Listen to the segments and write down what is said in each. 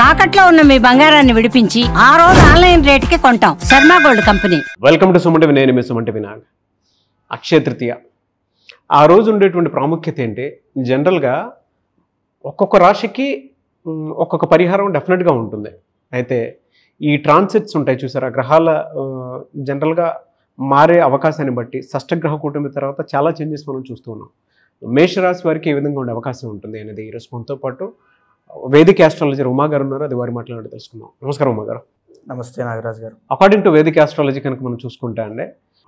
తాకట్లో ఉన్న మీ బంగారాన్ని విడిపించి ఆ రోజు ఆన్లైన్ రేటుకి కొంటాం. Sharma gold company. Welcome to Sumanti. నేను మీ సుమంటి వినాగ్. అక్షయ తృతీయ ఆ రోజు ఉండేటువంటి ప్రాముఖ్యత ఏంటి? జనరల్గా ఒక్కొక్క రాశికి ఒక్కొక్క పరిహారం డెఫినెట్గా ఉంటుంది. అయితే ఈ ట్రాన్సిట్స్ ఉంటాయి చూసారా, గ్రహాల జనరల్గా మారే అవకాశాన్ని బట్టి షష్టగ్రహ కూటమి తర్వాత చాలా చేంజెస్ మనం చూస్తూ ఉన్నాం. మేషరాశి వారికి ఏ విధంగా ఉండే అవకాశం ఉంటుంది అనేది ఈరోజు మనతో పాటు వేదిక ఆస్ట్రాలజర్ ఉమా గారు ఉన్నారు. అది వారి మాట్లాడి తెలుసుకుందాం. నమస్కారం ఉమా గారు. నమస్తే నాగరాజ్ గారు. అకార్డింగ్ టు వేదిక ఆస్ట్రాలజీ కనుక మనం చూసుకుంటే అండి,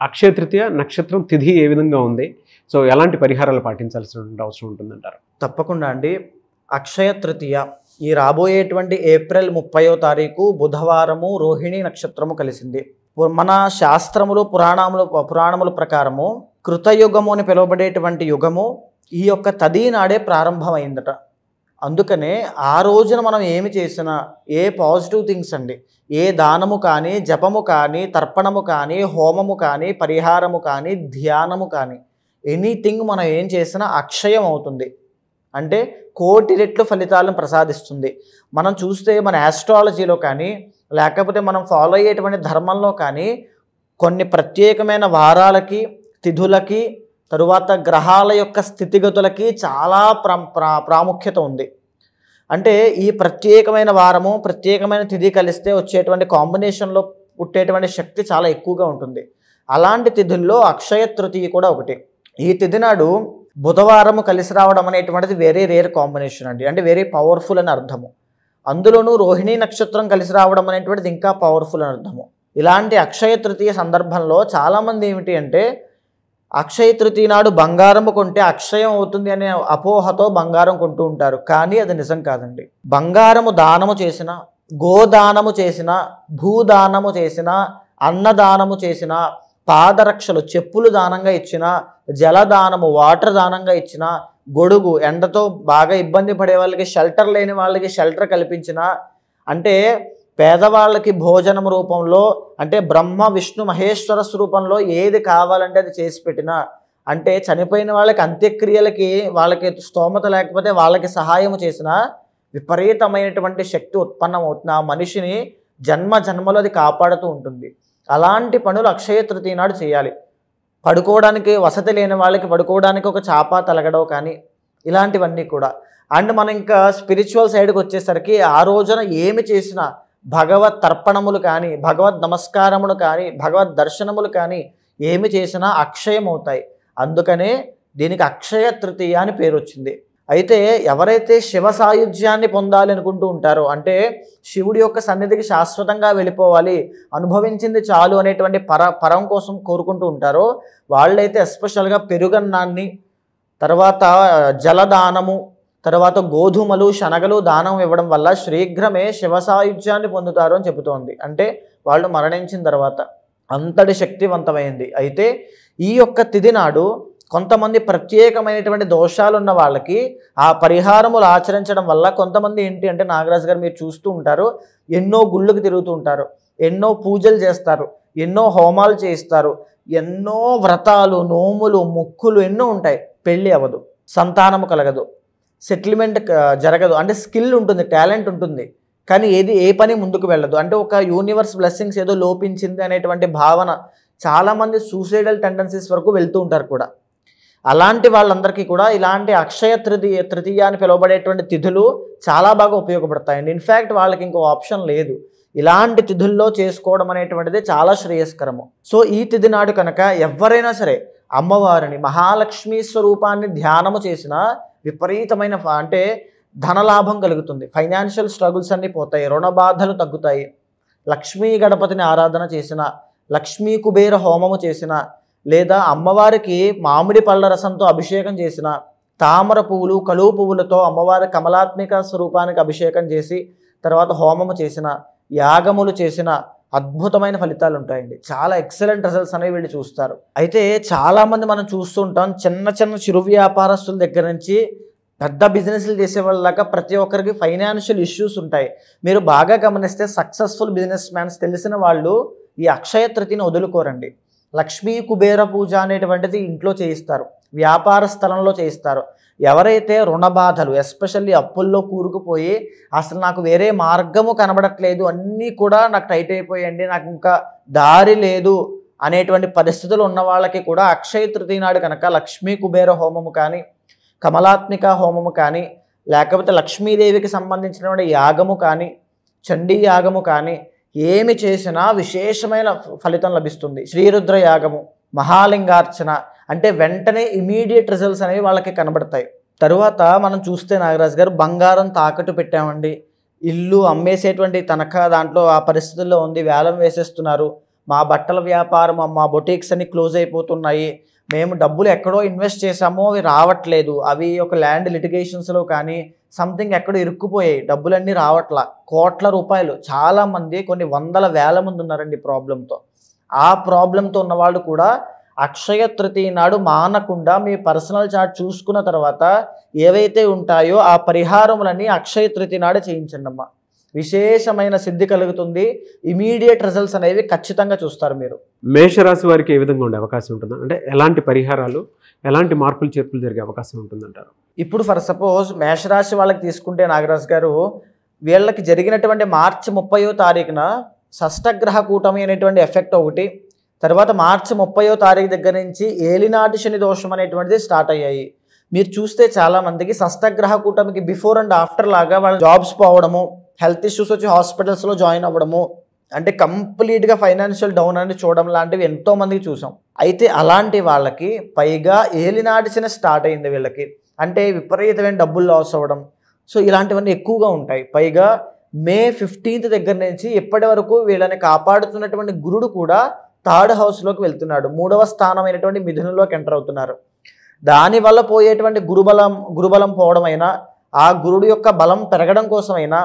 అక్షయ తృతీయ నక్షత్రం తిథి ఏ విధంగా ఉంది, సో ఎలాంటి పరిహారాలు పాటించాల్సిన అవసరం ఉంటుందంటారు? తప్పకుండా అండి. అక్షయ తృతీయ ఈ రాబోయేటువంటి ఏప్రిల్ 30వ తారీఖు బుధవారము రోహిణి నక్షత్రము కలిసింది. మన శాస్త్రములు పురాణముల ప్రకారము కృతయుగము అని పిలువబడేటువంటి యుగము ఈ యొక్క తది నాడే ప్రారంభమైందట. అందుకనే ఆ రోజున మనం ఏమి చేసినా ఏ పాజిటివ్ థింగ్స్ అండి, ఏ దానము కానీ, జపము కానీ, తర్పణము కానీ, హోమము కానీ, పరిహారము కానీ, ధ్యానము కానీ, ఎనీథింగ్ మనం ఏం చేసినా అక్షయం అవుతుంది. అంటే కోటి రెట్లు ఫలితాలను ప్రసాదిస్తుంది. మనం చూస్తే మన ఆస్ట్రాలజీలో కానీ, లేకపోతే మనం ఫాలో అయ్యేటువంటి ధర్మంలో కానీ కొన్ని ప్రత్యేకమైన వారాలకి, తిథులకి, తరువాత గ్రహాల యొక్క స్థితిగతులకి చాలా ప్రాముఖ్యత ఉంది. అంటే ఈ ప్రత్యేకమైన వారము, ప్రత్యేకమైన తిథి కలిస్తే వచ్చేటువంటి కాంబినేషన్లో పుట్టేటువంటి శక్తి చాలా ఎక్కువగా ఉంటుంది. అలాంటి తిథుల్లో అక్షయ తృతీయ కూడా ఒకటి. ఈ తిథి నాడు బుధవారము కలిసి రావడం అనేటువంటిది వెరీ రేర్ కాంబినేషన్ అండి. అంటే వెరీ పవర్ఫుల్ అని అర్థము. అందులోనూ రోహిణీ నక్షత్రం కలిసి రావడం అనేటువంటిది ఇంకా పవర్ఫుల్ అని అర్థము. ఇలాంటి అక్షయ తృతీయ సందర్భంలో చాలామంది ఏమిటి అంటే, అక్షయ తృతీయ నాడు బంగారము కొంటే అక్షయం అవుతుంది అనే అపోహతో బంగారం కొంటూ ఉంటారు. కానీ అది నిజం కాదండి. బంగారము దానము చేసిన, గోదానము చేసిన, భూదానము చేసిన, అన్నదానము చేసిన, పాదరక్షలు చెప్పులు దానంగా ఇచ్చిన, జలదానము వాటర్ దానంగా ఇచ్చిన, గొడుగు ఎండతో బాగా ఇబ్బంది పడే వాళ్ళకి, షెల్టర్ లేని వాళ్ళకి షెల్టర్ కల్పించిన, అంటే పేదవాళ్ళకి భోజనం రూపంలో, అంటే బ్రహ్మ విష్ణు మహేశ్వర స్వరూపంలో ఏది కావాలంటే అది చేసి పెట్టిన, అంటే చనిపోయిన వాళ్ళకి అంత్యక్రియలకి వాళ్ళకి స్తోమత లేకపోతే వాళ్ళకి సహాయం చేసిన విపరీతమైనటువంటి శక్తి ఉత్పన్నం అవుతుంది. ఆ మనిషిని జన్మ జన్మలో అది కాపాడుతూ ఉంటుంది. అలాంటి పనులు అక్షయ తృతీయ నాడు చేయాలి. పడుకోవడానికి వసతి లేని వాళ్ళకి పడుకోవడానికి ఒక చాప తలగడో కానీ ఇలాంటివన్నీ కూడా. అండ్ మనం ఇంకా స్పిరిచువల్ సైడ్కి వచ్చేసరికి ఆ రోజున ఏమి చేసినా భగవత్ తర్పణములు కానీ, భగవద్ నమస్కారములు కానీ, భగవద్ దర్శనములు కానీ ఏమి చేసినా అక్షయం అవుతాయి. అందుకనే దీనికి అక్షయ తృతీయ అని పేరు వచ్చింది. అయితే ఎవరైతే శివ సాయుధ్యాన్ని పొందాలి అనుకుంటూ ఉంటారో, అంటే శివుడి యొక్క సన్నిధికి శాశ్వతంగా వెళ్ళిపోవాలి, అనుభవించింది చాలు అనేటువంటి పరం కోసం కోరుకుంటూ ఉంటారో వాళ్ళైతే ఎస్పెషల్గా పెరుగన్నాన్ని, తర్వాత జలదానము, తర్వాత గోధుమలు, శనగలు దానం ఇవ్వడం వల్ల శీఘ్రమే శివ సాయుధ్యాన్ని పొందుతారు అని చెబుతోంది. అంటే వాళ్ళు మరణించిన తర్వాత అంతటి శక్తివంతమైంది. అయితే ఈ యొక్క తిథి నాడు కొంతమంది ప్రత్యేకమైనటువంటి దోషాలు ఉన్న వాళ్ళకి ఆ పరిహారములు ఆచరించడం వల్ల కొంతమంది ఏంటి అంటే, నాగరాజు గారు మీరు చూస్తూ ఉంటారు, ఎన్నో గుళ్ళకు తిరుగుతూ ఉంటారు, ఎన్నో పూజలు చేస్తారు, ఎన్నో హోమాలు చేయిస్తారు, ఎన్నో వ్రతాలు, నోములు, మొక్కులు ఎన్నో ఉంటాయి. పెళ్ళి అవ్వదు, సంతానము కలగదు, సెటిల్మెంట్ జరగదు. అంటే స్కిల్ ఉంటుంది, టాలెంట్ ఉంటుంది, కానీ ఏ పని ముందుకు వెళ్ళదు. అంటే ఒక యూనివర్స్ బ్లెస్సింగ్స్ ఏదో లోపించింది అనేటువంటి భావన. చాలామంది సూసైడల్ టెండెన్సీస్ వరకు వెళ్తూ ఉంటారు కూడా. అలాంటి వాళ్ళందరికీ కూడా ఇలాంటి అక్షయ తృతీయ అని పిలువబడేటువంటి తిథులు చాలా బాగా ఉపయోగపడతాయండి. ఇన్ఫ్యాక్ట్ వాళ్ళకి ఇంకో ఆప్షన్ లేదు. ఇలాంటి తిథుల్లో చేసుకోవడం అనేటువంటిది చాలా శ్రేయస్కరము. సో ఈ తిథి నాడు కనుక ఎవరైనా సరే అమ్మవారిని, మహాలక్ష్మి స్వరూపాన్ని ధ్యానము చేసిన విపరీతమైన అంటే ధనలాభం కలుగుతుంది. ఫైనాన్షియల్ స్ట్రగుల్స్ అన్నీ పోతాయి, రుణ బాధలు తగ్గుతాయి. లక్ష్మీ గణపతిని ఆరాధన చేసిన, లక్ష్మీ కుబేర హోమము చేసిన, లేదా అమ్మవారికి మామిడి పళ్ళ రసంతో అభిషేకం చేసిన, తామర పువ్వులు, కలువ పువ్వులతో అమ్మవారి కమలాత్మిక స్వరూపానికి అభిషేకం చేసి తర్వాత హోమము చేసిన, యాగములు చేసిన అద్భుతమైన ఫలితాలు ఉంటాయండి. చాలా ఎక్సలెంట్ రిజల్ట్స్ అనేవి వీళ్ళు చూస్తారు. అయితే చాలామంది మనం చూస్తుంటాం, చిన్న చిన్న చిరు వ్యాపారస్తుల దగ్గర నుంచి పెద్ద బిజినెస్లు చేసే వాళ్ళ దాకా ప్రతి ఒక్కరికి ఫైనాన్షియల్ ఇష్యూస్ ఉంటాయి. మీరు బాగా గమనిస్తే సక్సెస్ఫుల్ బిజినెస్ మ్యాన్స్ తెలిసిన వాళ్ళు ఈ అక్షయ తృతీయను వదులుకోరండి. లక్ష్మీ కుబేర పూజ అనేటువంటిది ఇంట్లో చేయిస్తారు. వ్యాపార స్థలంలో చేయిస్తారు. ఎవరైతే రుణ బాధలు ఎస్పెషల్లీ అప్పుల్లో కూరుకుపోయి అసలు నాకు వేరే మార్గము కనబడట్లేదు, అన్నీ కూడా నాకు టైట్ అయిపోయండి, నాకు ఇంకా దారి లేదు అనేటువంటి పరిస్థితులు ఉన్న వాళ్ళకి కూడా అక్షయ తృతీయ నాడు కనుక లక్ష్మీ కుబేర హోమము కానీ, కమలాత్మిక హోమము కానీ, లేకపోతే లక్ష్మీదేవికి సంబంధించినటువంటి యాగము కానీ, చండీ యాగము కానీ ఏమి చేసినా విశేషమైన ఫలితం లభిస్తుంది. శ్రీరుద్ర యాగము, మహాలింగార్చన అంటే వెంటనే ఇమీడియట్ రిజల్ట్స్ అనేవి వాళ్ళకి కనబడతాయి. తరువాత మనం చూస్తే నాగరాజు గారు బంగారం తాకట్టు పెట్టామండి, ఇల్లు అమ్మేసేటువంటి తనఖా దాంట్లో ఆ పరిస్థితుల్లో ఉంది, వేలం వేసేస్తున్నారు, మా బట్టల వ్యాపారం మా బొటీక్స్ అన్ని క్లోజ్ అయిపోతున్నాయి, మేము డబ్బులు ఎక్కడో ఇన్వెస్ట్ చేసామో అవి రావట్లేదు, అవి ఒక ల్యాండ్ లిటిగేషన్స్లో కానీ సంథింగ్ ఎక్కడో ఇరుక్కుపోయాయి, డబ్బులన్నీ రావట్లా, కోట్ల రూపాయలు, చాలామంది కొన్ని వందల వేల మంది ఉన్నారండి ప్రాబ్లంతో. ఆ ప్రాబ్లంతో ఉన్నవాళ్ళు కూడా అక్షయ తృతీయ నాడు మానకుండా మీ పర్సనల్ చార్ట్ చూసుకున్న తర్వాత ఏవైతే ఉంటాయో ఆ పరిహారములన్నీ అక్షయ తృతీయ నాడు చేయించండి అమ్మా. విశేషమైన సిద్ధి కలుగుతుంది, ఇమీడియట్ రిజల్ట్స్ అనేవి ఖచ్చితంగా చూస్తారు మీరు. మేషరాశి వారికి ఏ విధంగా ఉండే అవకాశం ఉంటుంది, అంటే ఎలాంటి పరిహారాలు, ఎలాంటి మార్పులు చేర్పులు జరిగే అవకాశం ఉంటుందంటారు? ఇప్పుడు ఫర్ సపోజ్ మేషరాశి వాళ్ళకి తీసుకుంటే నాగరాజు గారు, వీళ్ళకి జరిగినటువంటి మార్చి 30వ తారీఖున షష్టగ్రహ కూటమి అనేటువంటి ఎఫెక్ట్ ఒకటి, తర్వాత మార్చి 30వ తారీఖు దగ్గర నుంచి ఏలినాటి శని దోషం అనేటువంటిది స్టార్ట్ అయ్యాయి. మీరు చూస్తే చాలామందికి షష్టగ్రహ కూటమికి బిఫోర్ అండ్ ఆఫ్టర్ లాగా వాళ్ళ జాబ్స్ పోవడము, హెల్త్ ఇష్యూస్ వచ్చి హాస్పిటల్స్లో జాయిన్ అవ్వడము, అంటే కంప్లీట్గా ఫైనాన్షియల్ డౌన్ అని చూడడం లాంటివి ఎంతోమందికి చూసాం. అయితే అలాంటి వాళ్ళకి పైగా ఏలినాటి శని స్టార్ట్ అయింది వీళ్ళకి, అంటే విపరీతమైన డబ్బులు లాస్ అవ్వడం, సో ఇలాంటివన్నీ ఎక్కువగా ఉంటాయి. పైగా మే 15th దగ్గర నుంచి ఇప్పటి వరకు వీళ్ళని కాపాడుతున్నటువంటి గురుడు కూడా 3rd హౌస్లోకి వెళ్తున్నాడు, 3వ స్థానమైనటువంటి మిథునంలోకి ఎంటర్ అవుతున్నారు. దానివల్ల పోయేటువంటి గురుబలం పోవడమైనా, ఆ గురుడు యొక్క బలం పెరగడం కోసమైనా,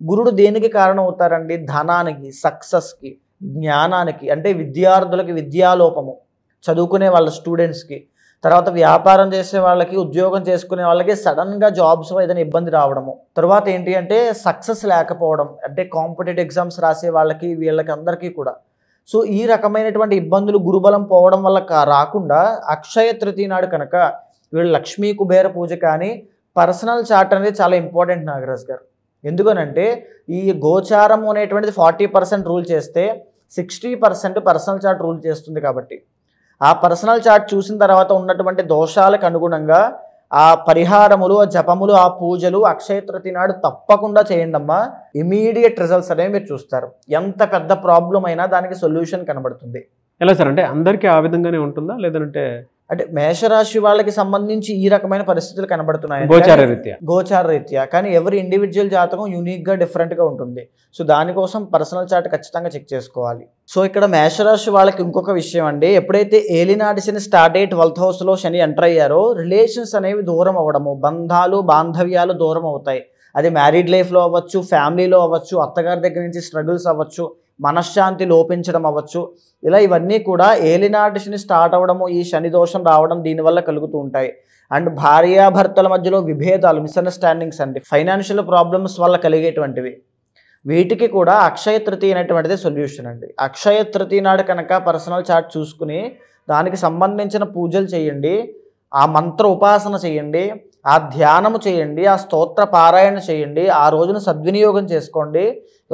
గురుడు దేనికి కారణం అవుతారండి? ధనానికి, సక్సెస్కి, జ్ఞానానికి, అంటే విద్యార్థులకి విద్యాలోపము, చదువుకునే వాళ్ళ స్టూడెంట్స్కి, తర్వాత వ్యాపారం చేసే వాళ్ళకి, ఉద్యోగం చేసుకునే వాళ్ళకి సడన్గా జాబ్స్లో ఏదైనా ఇబ్బంది రావడము, తర్వాత ఏంటి అంటే సక్సెస్ లేకపోవడం, అంటే కాంపిటేటివ్ ఎగ్జామ్స్ రాసే వాళ్ళకి వీళ్ళకి అందరికీ కూడా. సో ఈ రకమైనటువంటి ఇబ్బందులు గురుబలం పోవడం వల్ల రాకుండా అక్షయ తృతీయ నాడు కనుక వీళ్ళు లక్ష్మీ కుబేర పూజ కానీ, పర్సనల్ చార్ట్ అనేది చాలా ఇంపార్టెంట్ నాగరాజ్ గారు. ఎందుకనంటే ఈ గోచారం అనేటువంటిది 40% రూల్ చేస్తే 60% పర్సనల్ చార్ట్ రూల్ చేస్తుంది. కాబట్టి ఆ పర్సనల్ చార్ట్ చూసిన తర్వాత ఉన్నటువంటి దోషాలకు అనుగుణంగా ఆ పరిహారములు, ఆ జపములు, ఆ పూజలు అక్షయ తృతీయ నాడు తప్పకుండా చేయండి అమ్మా. ఇమీడియట్ రిజల్ట్స్ అనేవి మీరు చూస్తారు. ఎంత పెద్ద ప్రాబ్లం అయినా దానికి సొల్యూషన్ కనబడుతుంది. ఎలా సార్, అంటే అందరికీ ఆ విధంగానే ఉంటుందా, లేదంటే అంటే మేషరాశి వాళ్ళకి సంబంధించి ఈ రకమైన పరిస్థితులు కనబడుతున్నాయి గోచార రీత్యా, కానీ ఎవరి ఇండివిజువల్ జాతకం యూనిక్గా డిఫరెంట్గా ఉంటుంది. సో దానికోసం పర్సనల్ చార్ట్ ఖచ్చితంగా చెక్ చేసుకోవాలి. సో ఇక్కడ మేషరాశి వాళ్ళకి ఇంకొక విషయం అండి, ఎప్పుడైతే ఏలినాటి శని స్టార్ట్ అయ్యి 12th హౌస్లో శని ఎంటర్ అయ్యారో రిలేషన్స్ అనేవి దూరం అవ్వడము, బంధాలు బాంధవ్యాలు దూరం అవుతాయి. అది మ్యారీడ్ లైఫ్లో అవ్వచ్చు, ఫ్యామిలీలో అవ్వచ్చు, అత్తగారి దగ్గర నుంచి స్ట్రగుల్స్ అవ్వచ్చు, మనశ్శాంతి లోపించడం అవ్వచ్చు, ఇలా ఇవన్నీ కూడా ఏలినాటి శని స్టార్ట్ అవ్వడము, ఈ శని దోషం రావడం దీనివల్ల కలుగుతూ ఉంటాయి. అండ్ భార్యాభర్తల మధ్యలో విభేదాలు, మిస్అండర్స్టాండింగ్స్ అండి, ఫైనాన్షియల్ ప్రాబ్లమ్స్ వల్ల కలిగేటువంటివి, వీటికి కూడా అక్షయ తృతీయ అనేటువంటిది సొల్యూషన్ అండి. అక్షయ తృతీయ నాడు కనుక పర్సనల్ చార్ట్ చూసుకుని దానికి సంబంధించిన పూజలు చేయండి, ఆ మంత్ర ఉపాసన చేయండి, ఆ ధ్యానము చేయండి, ఆ స్తోత్ర పారాయణ చేయండి, ఆ రోజున సద్వినియోగం చేసుకోండి,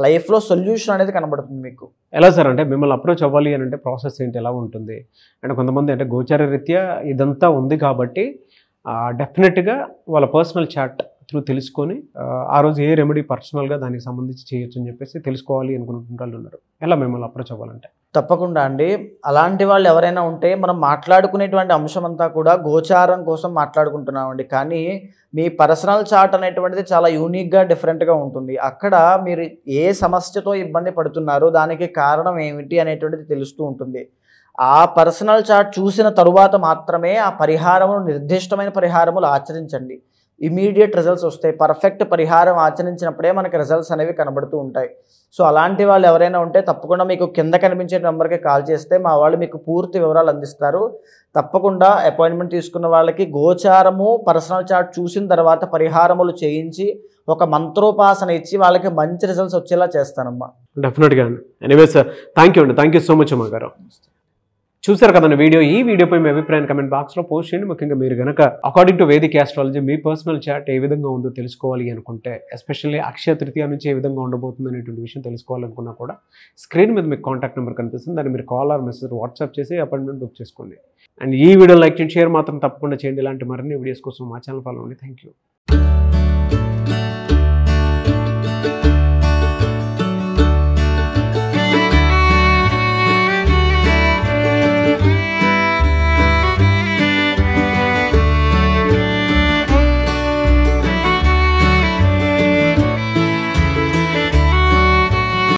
లైఫ్లో సొల్యూషన్ అనేది కనబడుతుంది మీకు. ఎలా సార్, అంటే మిమ్మల్ని అప్రోచ్ అవ్వాలి అని అంటే ప్రాసెస్ ఏంటి, ఎలా ఉంటుంది? అంటే కొంతమంది అంటే గోచార రీత్యా ఇదంతా ఉంది కాబట్టి డెఫినెట్గా వాళ్ళ పర్సనల్ చాట్ త్రూ తెలుసుకొని ఆ రోజు ఏ రెమెడీ పర్సనల్గా దానికి సంబంధించి చేయొచ్చు అని చెప్పేసి తెలుసుకోవాలి అనుకుంటున్న వాళ్ళు ఉన్నారు. ఎలా మిమ్మల్ని అప్రోచ్ అవ్వాలంటే? తప్పకుండా అండి, అలాంటి వాళ్ళు ఎవరైనా ఉంటే మనం మాట్లాడుకునేటువంటి అంశం అంతా కూడా గోచారం కోసం మాట్లాడుకుంటున్నామండి. కానీ మీ పర్సనల్ చార్ట్ అనేటువంటిది చాలా యూనిక్గా డిఫరెంట్గా ఉంటుంది. అక్కడ మీరు ఏ సమస్యతో ఇబ్బంది పడుతున్నారో దానికి కారణం ఏమిటి అనేటువంటిది తెలుస్తూ ఉంటుంది. ఆ పర్సనల్ చార్ట్ చూసిన తరువాత మాత్రమే ఆ పరిహారములు, నిర్దిష్టమైన పరిహారములు ఆచరించండి. ఇమీడియట్ రిజల్ట్స్ వస్తాయి. పర్ఫెక్ట్ పరిహారం ఆచరించినప్పుడే మనకి రిజల్ట్స్ అనేవి కనబడుతూ ఉంటాయి. సో అలాంటి వాళ్ళు ఎవరైనా ఉంటే తప్పకుండా మీకు కింద కనిపించే నెంబర్కి కాల్ చేస్తే మా వాళ్ళు మీకు పూర్తి వివరాలు అందిస్తారు. తప్పకుండా అపాయింట్మెంట్ తీసుకున్న వాళ్ళకి గోచారము, పర్సనల్ చార్ట్ చూసిన తర్వాత పరిహారములు చేయించి ఒక మంత్రోపాసన ఇచ్చి వాళ్ళకి మంచి రిజల్ట్స్ వచ్చేలా చేస్తానమ్మా. డెఫినెట్గా. ఎనీవేస్ థ్యాంక్ యూ అండి, థ్యాంక్ యూ సో మచ్ అమ్మ గారు. చూసారు కదండి వీడియో. ఈ వీడియోపై మీ అభిప్రాయాన్ని కమెంట్ బాక్స్లో పోస్ట్ చేయండి. ముఖ్యంగా మీరు కనుక అకార్డింగ్ టు వేదిక్ ఆస్ట్రాలజీ మీ పర్సనల్ చార్ట్ ఏ విధంగా ఉందో తెలుసుకోవాలి అనుకుంటే, ఎస్పెషల్లీ అక్షయ తృతీయ నుంచి ఏ విధంగా ఉండబోతుంది అనేటువంటి విషయం తెలుసుకోవాలనుకున్నా కూడా స్క్రీన్ మీద మీకు కాంటాక్ట్ నెంబర్ కనిపిస్తుంది. దాన్ని మీరు కాల్ ఆర్ మెసేజ్ వాట్సాప్ చేసి అపాయింట్మెంట్ బుక్ చేసుకోండి. అండ్ ఈ వీడియో లైక్ చేయండి, షేర్ మాత్రం తప్పకుండా చేయండి. ఇలాంటి మరిన్ని వీడియోస్ కోసం మా ఛానల్ ఫాలో అవ్వండి. Thank you.